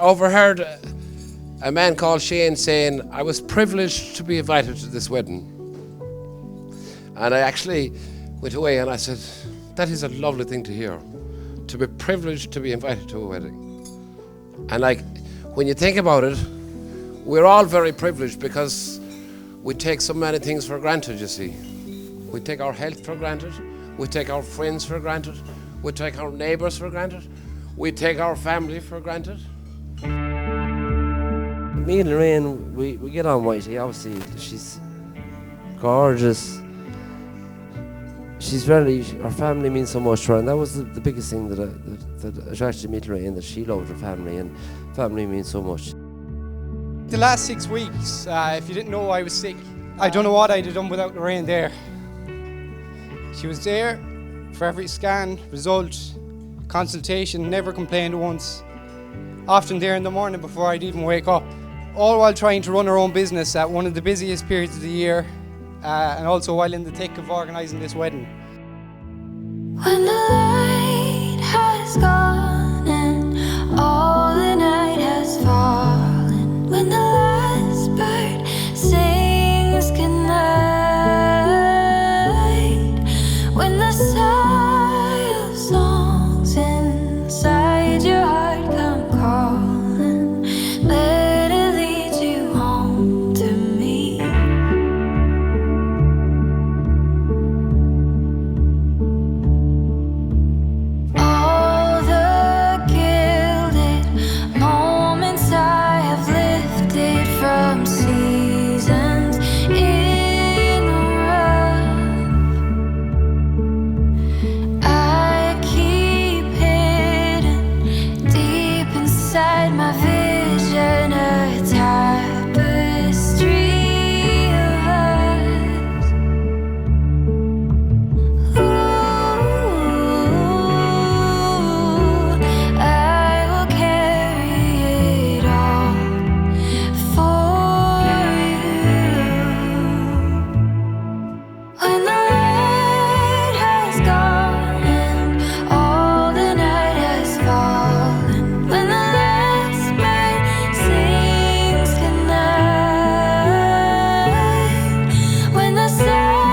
overheard a man called Shane saying, I was privileged to be invited to this wedding. And I actually went away and I said, that is a lovely thing to hear, to be privileged to be invited to a wedding. And like, when you think about it, we're all very privileged because we take so many things for granted, you see. We take our health for granted, we take our friends for granted, we take our neighbours for granted, we take our family for granted. Me and Lorraine, we get on whitey. Obviously, she's gorgeous. She's very, her family means so much to her, and that was the biggest thing that attracted me to Lorraine, that she loved her family, and family means so much. The last 6 weeks, if you didn't know, I was sick. I don't know what I'd have done without Lorraine there. She was there for every scan, result, consultation, never complained once. Often there in the morning before I'd even wake up. All while trying to run her own business at one of the busiest periods of the year, and also while in the thick of organising this wedding. When the light has gone and all the night has fallen, when the last bird sings goodnight, when the sigh of songs inside your heart come calling, let it lead you home to me. All the gilded moments I have lifted from seasons in a rough, I keep hidden deep inside my vision, a tapestry of us. I will carry it all for you. When the light has gone and all the night has fallen, when the last bird sings goodnight, when the sigh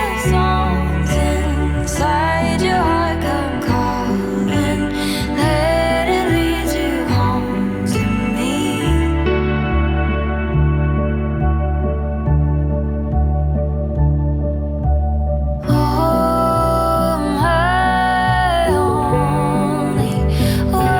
of songs inside your heart come calling, let it lead you home to me. Oh, my only one.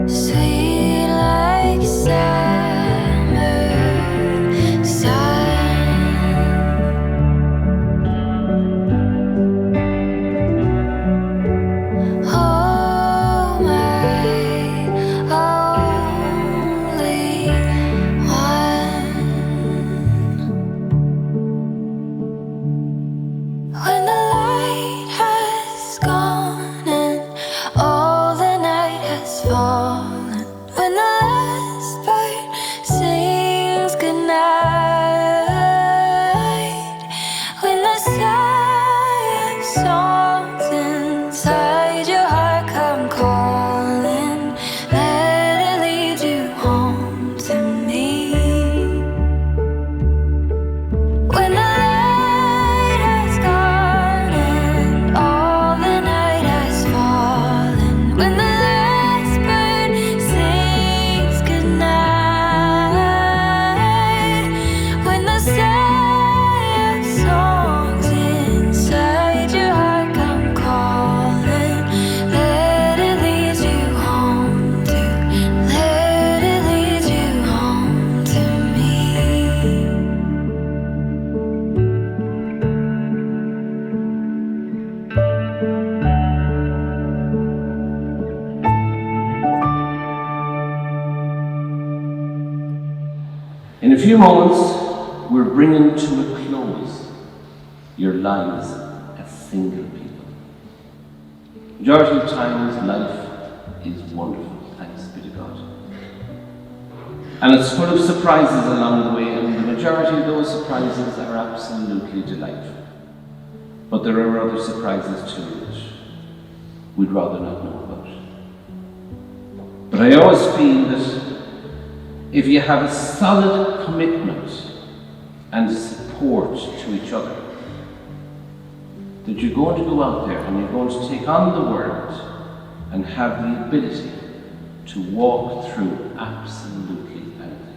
Sweet like summer sun. Oh, my only one. When the light has gone and all the night has fallen, when the last bird sings goodnight, when the sigh of songs inside your heart come calling, let it lead you home to me. When the light has gone and all the night has fallen, when the last bird sings goodnight, when the sigh of songs inside your heart come calling, let it lead you home to, let it lead you home to me. In a few moments, we're bringing to a close your lives as single people. Majority of times, life is wonderful, thanks be to God. And it's full of surprises along the way, and the majority of those surprises are absolutely delightful. But there are other surprises too that we'd rather not know about. But I always feel that if you have a solid commitment and support to each other, that you're going to go out there and you're going to take on the world and have the ability to walk through absolutely anything.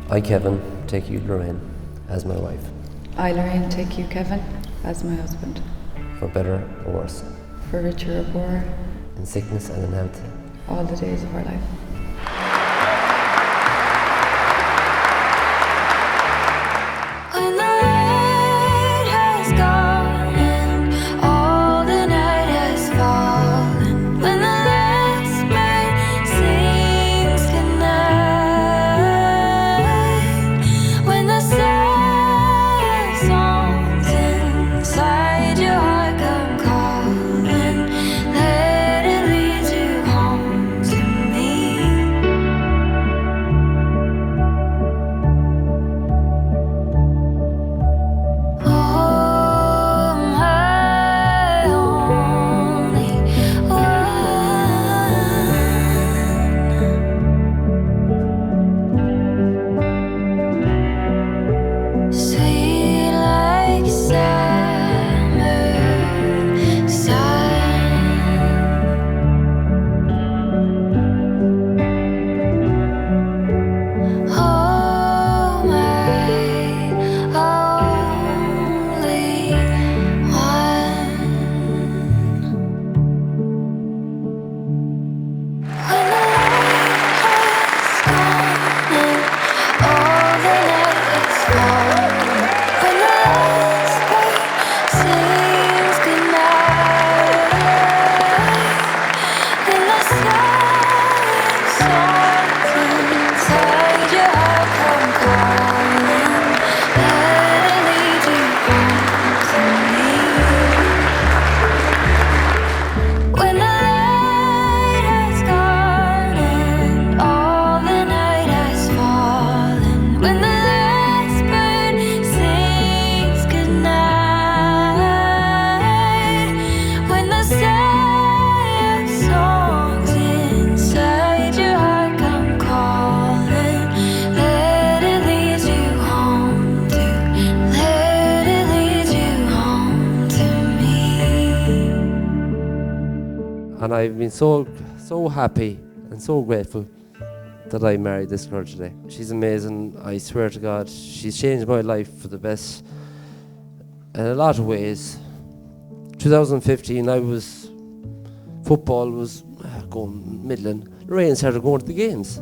I, Kevin, take you, Lorraine, as my wife, I, Lorraine, take you, Kevin, as my husband, for better or worse, for richer or poorer, in sickness and in health. all the days of our life. When the light has gone and all the night has fallen, when the last bird sings goodnight, when the sad songs inside your heart come calling, let it lead you home to me. Oh, my only one. Sweet like summer sun. Oh, my only one. When the light has gone and all the night is fallen, when the last bird sings goodnight, when the sad songs inside your heart come calling, let it lead you home to me. When the light has gone and all the night has fallen, when the last bird sings goodnight, when the sad songs inside your heart come calling, let it lead you home to, let it lead you home to me. And I've been so happy and so grateful that I married this girl today. She's amazing. I swear to God, she's changed my life for the best in a lot of ways. 2015, football was going middling. Lorraine started going to the games.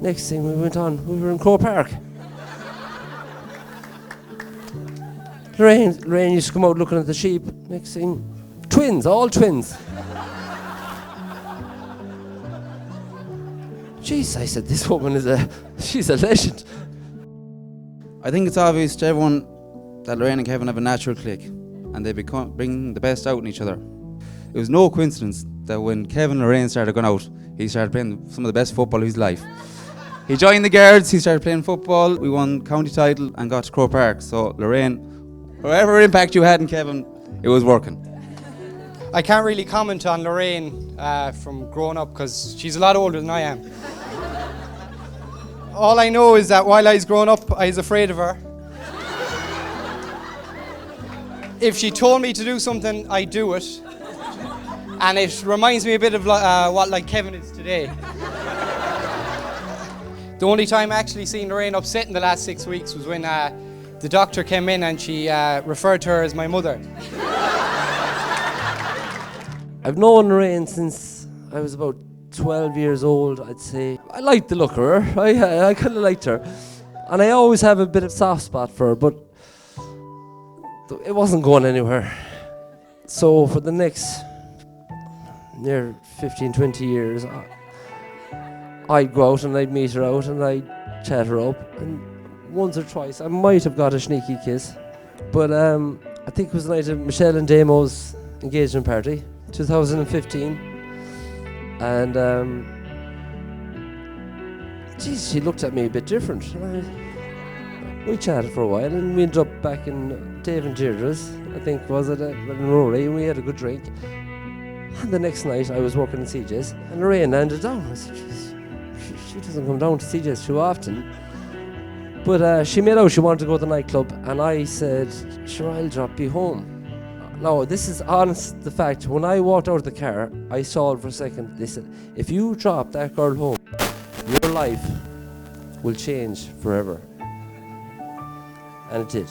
Next thing we were in Crow Park. Lorraine used to come out looking at the sheep. Next thing, all twins. Jeez, I said, this woman she's a legend. I think it's obvious to everyone that Lorraine and Kevin have a natural click and they bring the best out in each other. It was no coincidence that when Kevin and Lorraine started going out, he started playing some of the best football of his life. He joined the Guards, he started playing football, we won county title and got to Crow Park. So Lorraine, whatever impact you had in Kevin, it was working. I can't really comment on Lorraine from growing up because she's a lot older than I am. All I know is that while I was growing up, I was afraid of her. If she told me to do something, I'd do it. And it reminds me a bit of what like Kevin is today. The only time I actually seen Lorraine upset in the last 6 weeks was when the doctor came in and she referred to her as my mother. I've known Lorraine since I was about 12 years old, I'd say. I liked the look of her. I kind of liked her. And I always have a bit of soft spot for her, but it wasn't going anywhere. So for the next near 15, 20 years, I'd go out and I'd meet her out and I'd chat her up. And once or twice, I might have got a sneaky kiss. But I think it was the night of Michelle and Damo's engagement party, 2015. And geez, she looked at me a bit different. We chatted for a while and we ended up back in Dave and Deirdre's, I think was it, in Rory, and we had a good drink. And the next night I was working in CJ's and Lorraine landed down. I said, "Jeez, she doesn't come down to CJ's too often." But she made out she wanted to go to the nightclub, and I said, "Sure, I'll drop you home." No, this is honest, the fact. When I walked out of the car, I saw it for a second. They said, "If you drop that girl home, your life will change forever." And it did.